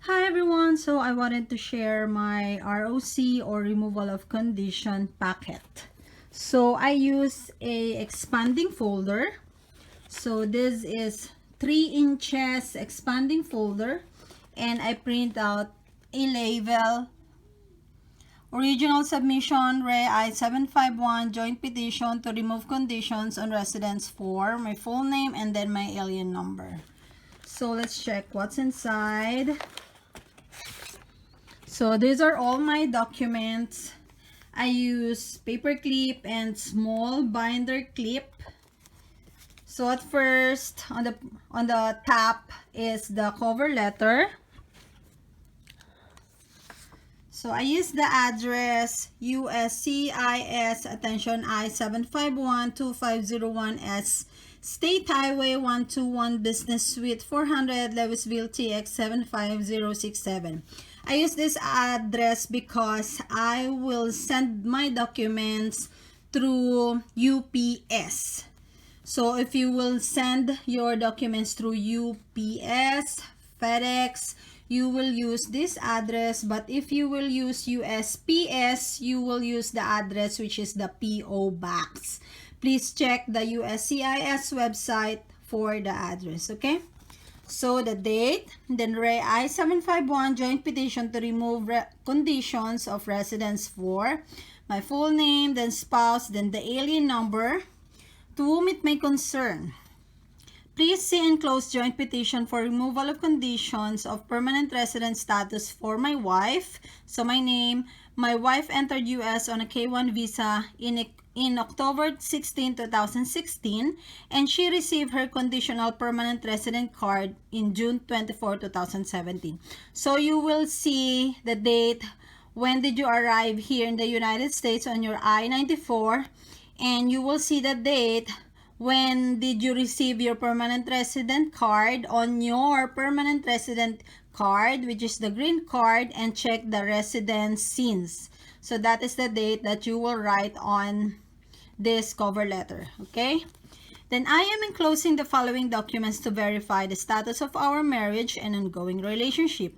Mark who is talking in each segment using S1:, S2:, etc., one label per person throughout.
S1: Hi everyone, so I wanted to share my ROC or removal of condition packet. So I use a expanding folder. So this is 3 inches expanding folder, and I print out a label, original submission, Re I-751 joint petition to remove conditions on residence for my full name and then my alien number. So let's check what's inside. So these are all my documents. I use paper clip and small binder clip. So at first, on the top is the cover letter. So I use the address USCIS, attention I-751 2501S, State Highway 121, Business Suite 400, Lewisville, TX 75067. I use this address because I will send my documents through UPS. So if you will send your documents through UPS, FedEx, you will use this address. But if you will use USPS, you will use the address which is the PO Box. Please check the USCIS website for the address, okay? So the date, then Re I-751 joint petition to remove conditions of residence for my full name, then spouse, then the alien number, to whom it may concern. Please see enclosed joint petition for removal of conditions of permanent resident status for my wife. So my name, my wife entered US on a K-1 visa in October 16, 2016, and she received her conditional permanent resident card in June 24, 2017. So you will see the date, when did you arrive here in the United States on your I-94, and you will see the date, when did you receive your permanent resident card on your permanent resident card, which is the green card, and check the residence since. So that is the date that you will write on this cover letter, okay? Then I am enclosing the following documents to verify the status of our marriage and ongoing relationship.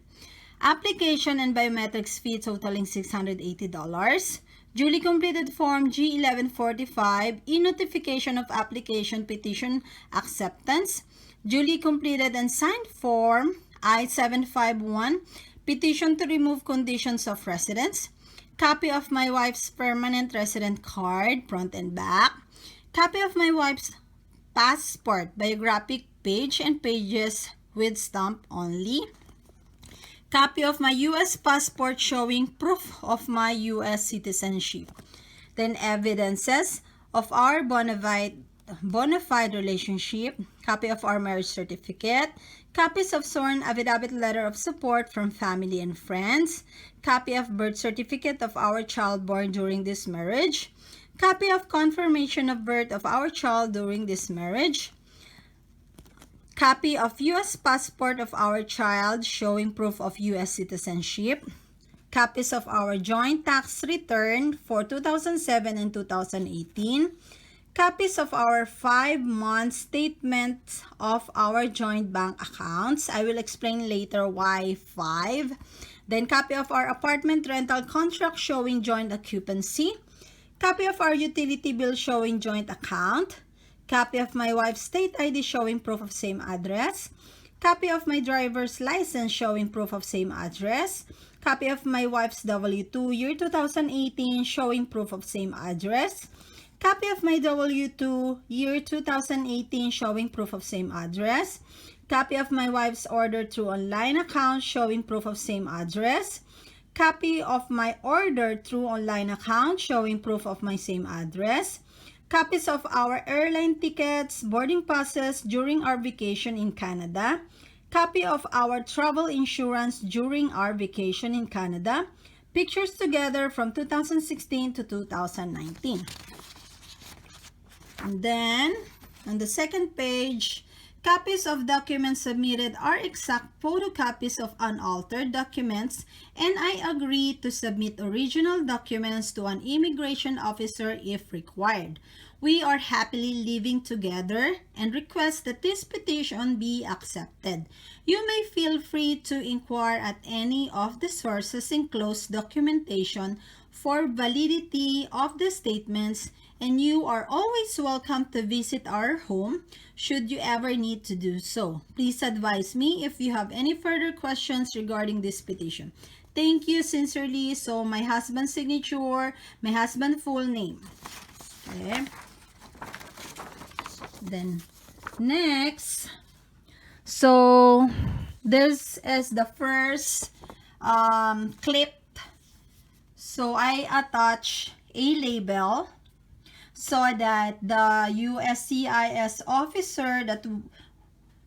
S1: Application and biometrics fee totaling $680. Duly completed form G1145, e-notification of application petition acceptance. Duly completed and signed form I-751, petition to remove conditions of residence. Copy of my wife's permanent resident card, front and back. Copy of my wife's passport, biographic page and pages with stamp only. Copy of my U.S. passport showing proof of my U.S. citizenship. Then evidences of our bona fide relationship. Copy of our marriage certificate. Copies of sworn affidavit letter of support from family and friends. Copy of birth certificate of our child born during this marriage. Copy of confirmation of birth of our child during this marriage. Copy of U.S. passport of our child showing proof of U.S. citizenship. Copies of our joint tax return for 2007 and 2018. Copies of our 5-month statement of our joint bank accounts. I will explain later why 5. Then copy of our apartment rental contract showing joint occupancy. Copy of our utility bill showing joint account. Copy of my wife's state ID showing proof of same address. Copy of my driver's license showing proof of same address. Copy of my wife's W-2 year 2018 showing proof of same address. Copy of my W-2 year 2018 showing proof of same address. Copy of my wife's order through online account showing proof of same address. Copy of my order through online account showing proof of my same address. Copies of our airline tickets, boarding passes during our vacation in Canada. Copy of our travel insurance during our vacation in Canada. Pictures together from 2016 to 2019. And then, on the second page, Copies of documents submitted are exact photocopies of unaltered documents, and I agree to submit original documents to an immigration officer if required. We are happily living together and request that this petition be accepted. You may feel free to inquire at any of the sources enclosed documentation for validity of the statements, and you are always welcome to visit our home should you ever need to do so. Please advise me if you have any further questions regarding this petition. Thank you sincerely. So my husband's signature, my husband's full name. Okay. Then next, so this is the first clip. So I attach a label so that the USCIS officer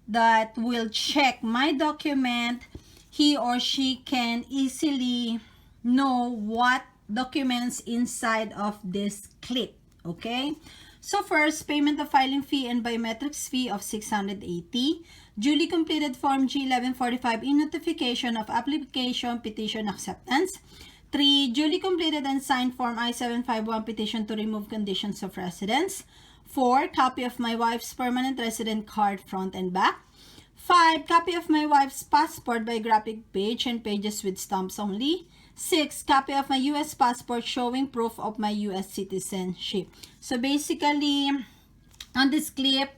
S1: that will check my document, he or she can easily know what documents inside of this clip. Okay, so first, payment of filing fee and biometrics fee of 680. Duly completed Form G1145 in notification of application petition acceptance. 3. Duly completed and signed Form I-751 petition to remove conditions of residence. 4. Copy of my wife's permanent resident card front and back. 5. Copy of my wife's passport biographic page and pages with stamps only. 6. Copy of my U.S. passport showing proof of my U.S. citizenship. So basically, on this clip,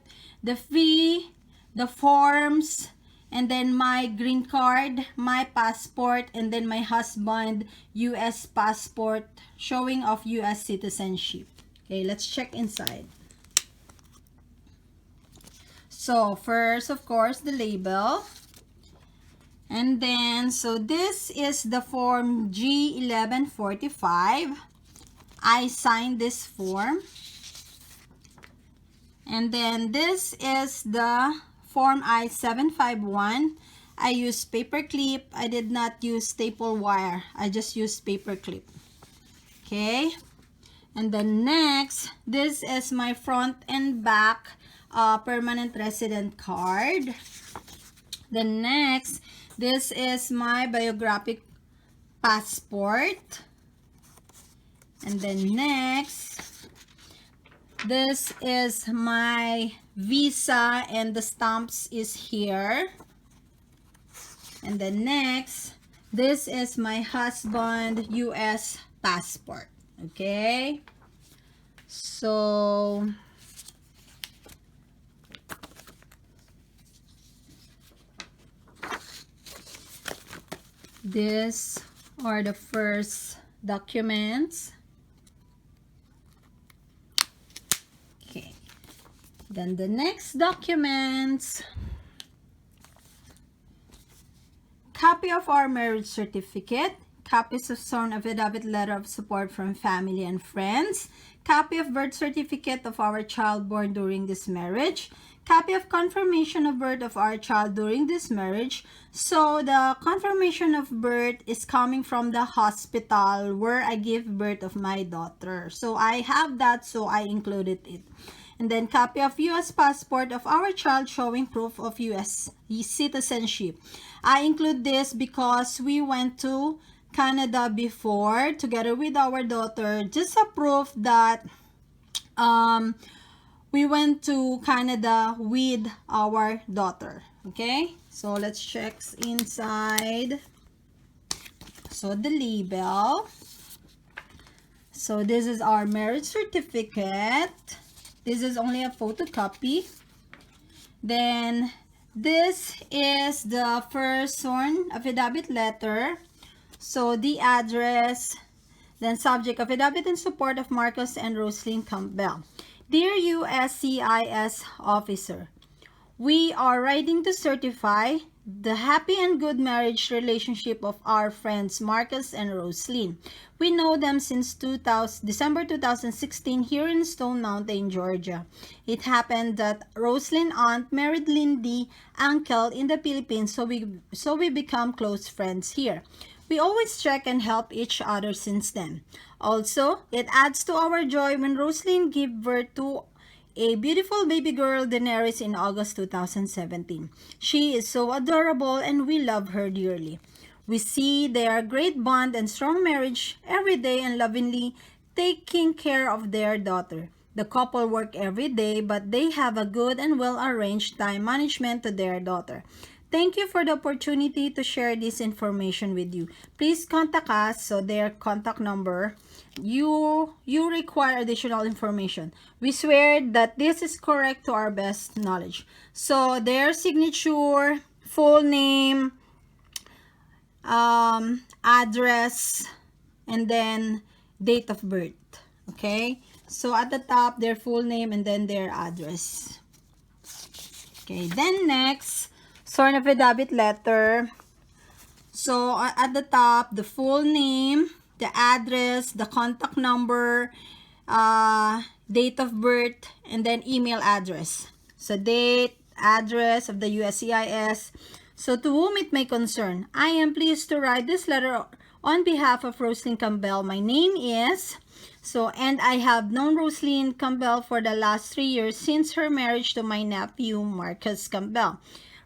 S1: the fee, the forms, and then my green card, my passport, and then my husband U.S. passport showing of U.S. citizenship. Okay, let's check inside. So first, of course, the label. And then, so this is the form G1145. I signed this form. And then this is the form I-751. I used paper clip. I did not use staple wire. I just used paper clip. Okay. And then next, this is my front and back permanent resident card. Then next, this is my biographic passport. And then next, this is my visa and the stamps is here. And then next, this is my husband U.S. passport. Okay. So these are the first documents. Okay. Then the next documents. Copy of our marriage certificate. Copies of sworn affidavit letter of support from family and friends. Copy of birth certificate of our child born during this marriage. Copy of confirmation of birth of our child during this marriage. So the confirmation of birth is coming from the hospital where I give birth of my daughter. So I have that, so I included it. And then copy of U.S. passport of our child showing proof of U.S. citizenship. I include this because we went to Canada before together with our daughter. Just a proof that we went to Canada with our daughter. Okay, so let's check inside. So the label. So this is our marriage certificate. This is only a photocopy. Then this is the first sworn affidavit letter. So the address, then subject affidavit in support of Marcos and Roselyn Campbell. Dear USCIS officer, we are writing to certify the happy and good marriage relationship of our friends Marcos and Roselyn. We know them since December 2016 here in Stone Mountain, Georgia. It happened that Roselyn aunt married Lindy uncle in the Philippines, so we become close friends here. We always check and help each other since then. Also, it adds to our joy when Roselyn gave birth to a beautiful baby girl, Daenerys, in August 2017. She is so adorable and we love her dearly. We see their great bond and strong marriage every day and lovingly taking care of their daughter. The couple work every day, but they have a good and well-arranged time management to their daughter. Thank you for the opportunity to share this information with you. Please contact us, so their contact number. You require additional information. We swear that this is correct to our best knowledge. So their signature, full name, address, and then date of birth. Okay, so at the top, their full name and then their address. Okay, then next, sworn affidavit letter. So at the top, the full name, the address, the contact number, date of birth, and then email address. So date, address of the USCIS. So to whom it may concern, I am pleased to write this letter on behalf of Roselyn Campbell. My name is, and I have known Roselyn Campbell for the last 3 years since her marriage to my nephew, Marcus Campbell.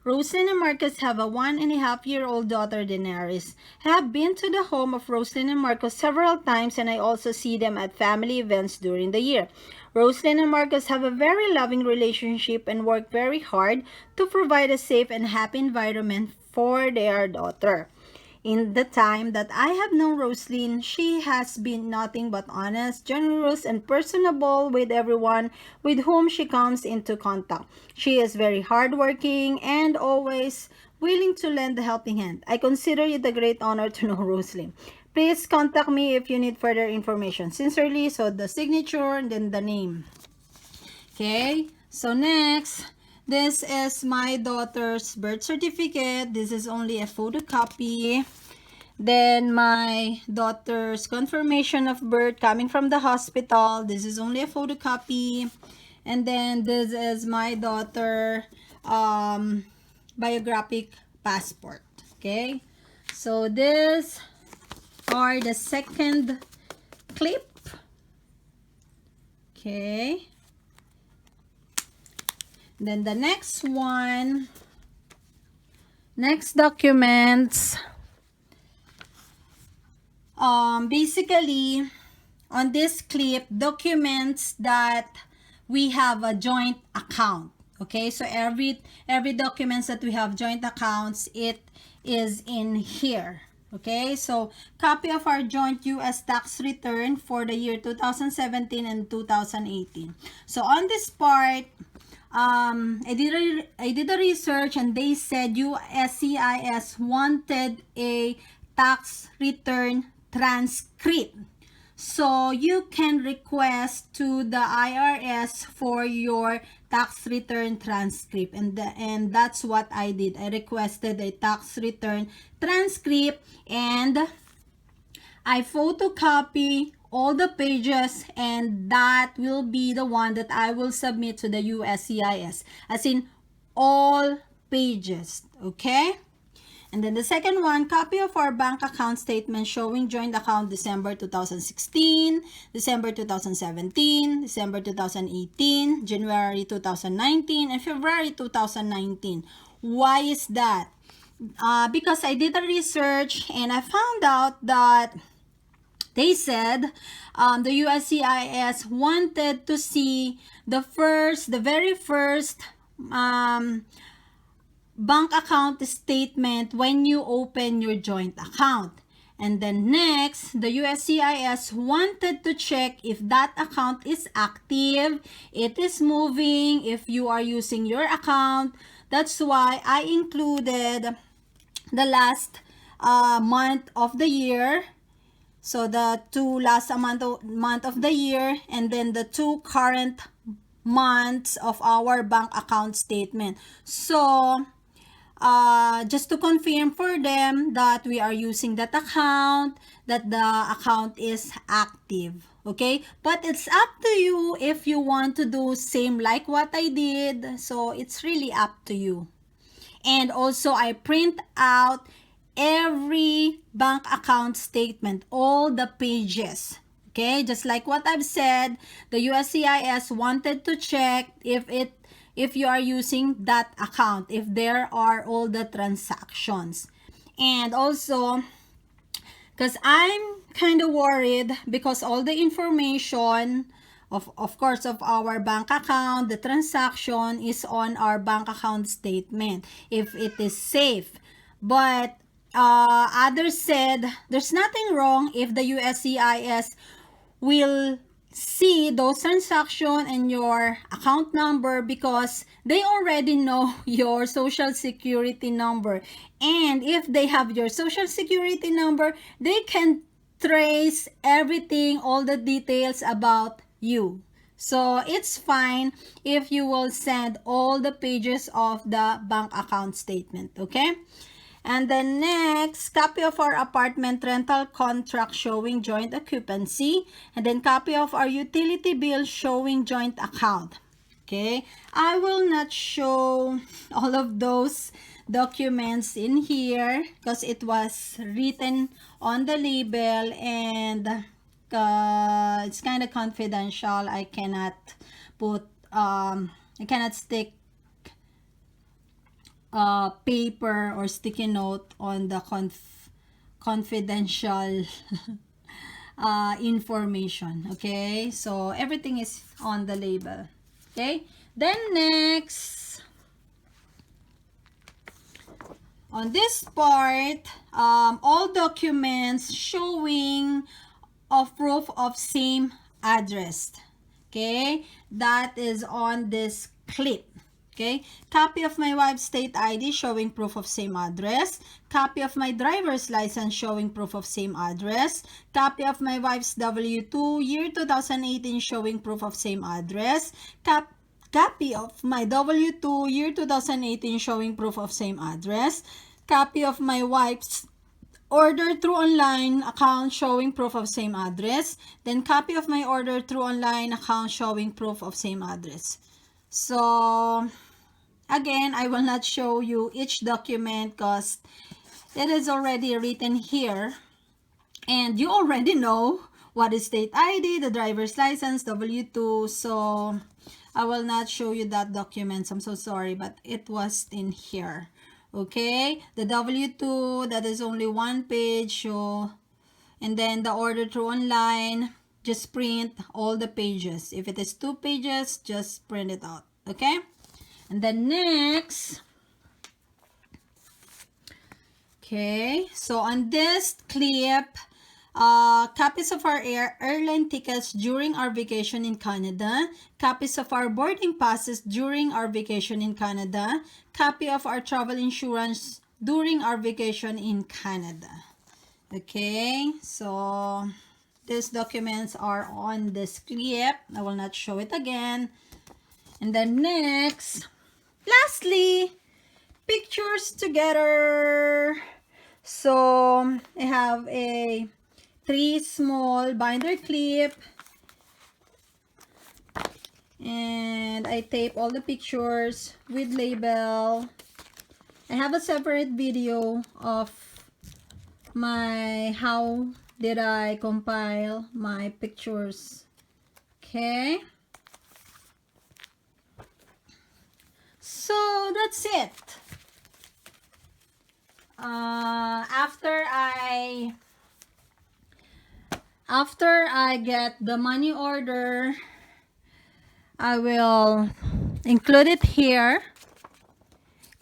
S1: Roselyn and Marcus have a 1.5-year-old daughter, Daenerys. I have been to the home of Roselyn and Marcus several times, and I also see them at family events during the year. Roselyn and Marcus have a very loving relationship and work very hard to provide a safe and happy environment for their daughter. In the time that I have known Roselyn, she has been nothing but honest, generous, and personable with everyone with whom she comes into contact. She is very hardworking and always willing to lend a helping hand. I consider it a great honor to know Roselyn. Please contact me if you need further information. Sincerely, so the signature and then the name. Okay, so next, this is my daughter's birth certificate. This is only a photocopy. Then my daughter's confirmation of birth coming from the hospital. This is only a photocopy. And then this is my daughter biographic passport. Okay, so this are the second clip. Okay, then the next one, next documents. Basically on this clip, documents that we have a joint account. Okay, so every documents that we have joint accounts, it is in here. Okay, so copy of our joint U.S. tax return for the year 2017 and 2018. So on this part, I did a research, and they said USCIS wanted a tax return transcript. So you can request to the IRS for your tax return transcript, and that's what I did. I requested a tax return transcript, and I photocopy all the pages, and that will be the one that I will submit to the USCIS, as in all pages. Okay, and then the second one, copy of our bank account statement showing joint account December 2016, December 2017, December 2018, January 2019, and February 2019. Why is that? Because I did a research and I found out that they said the USCIS wanted to see the very first bank account statement when you open your joint account. And then next, the USCIS wanted to check if that account is active, it is moving, if you are using your account. That's why I included the last month of the year. So the two last month of the year, and then the two current months of our bank account statement. So just to confirm for them that we are using that account, that the account is active. Okay, but it's up to you if you want to do same like what I did. So it's really up to you. And also I print out every bank account statement, all the pages. Okay, just like what I've said, the USCIS wanted to check if you are using that account, if there are all the transactions. And also, because I'm kind of worried because all the information of course of our bank account, the transaction is on our bank account statement if it is safe. But others said there's nothing wrong if the USCIS will see those transactions and your account number because they already know your social security number. And if they have your social security number, they can trace everything, all the details about you. So it's fine if you will send all the pages of the bank account statement, okay? And then next, copy of our apartment rental contract showing joint occupancy. And then copy of our utility bill showing joint account. Okay, I will not show all of those documents in here because it was written on the label and it's kind of confidential. I cannot put, I cannot stick paper or sticky note on the confidential information. Okay, so everything is on the label. Okay, then next, on this part, all documents showing of proof of same address. Okay, that is on this clip. Okay, copy of my wife's state ID showing proof of same address, copy of my driver's license showing proof of same address, copy of my wife's W-2 year 2018 showing proof of same address, copy of my W-2 year 2018 showing proof of same address, copy of my wife's order through online account showing proof of same address, then copy of my order through online account showing proof of same address. So again, I will not show you each document because it is already written here and you already know what is state ID, the driver's license, W-2. So I will not show you that documents. I'm so sorry, but it was in here. Okay, the W-2, that is only one page. So, and then the order through online, just print all the pages. If it is 2 pages, just print it out. Okay, and then next, okay, so on this clip, copies of our airline tickets during our vacation in Canada, copies of our boarding passes during our vacation in Canada, copy of our travel insurance during our vacation in Canada. Okay, so these documents are on this clip. I will not show it again. And then next, lastly, pictures together. So I have a 3 small binder clip and I tape all the pictures with label. I have a separate video of my how did I compile my pictures. Okay, so that's it. After I get the money order, I will include it here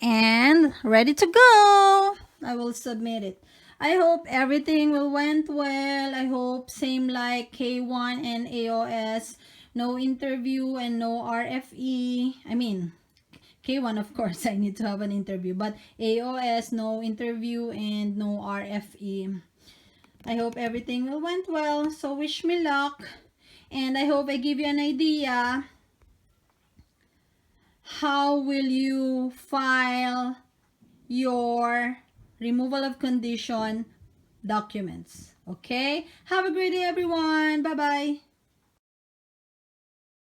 S1: and ready to go. I will submit it. I hope everything will went well. I hope same like K1 and AOS, no interview and no RFE. I mean, K1 of course I need to have an interview, but AOS, no interview and no RFE. I hope everything will went well. So wish me luck. And I hope I give you an idea how will you file your removal of condition documents. Okay? Have a great day, everyone. Bye-bye.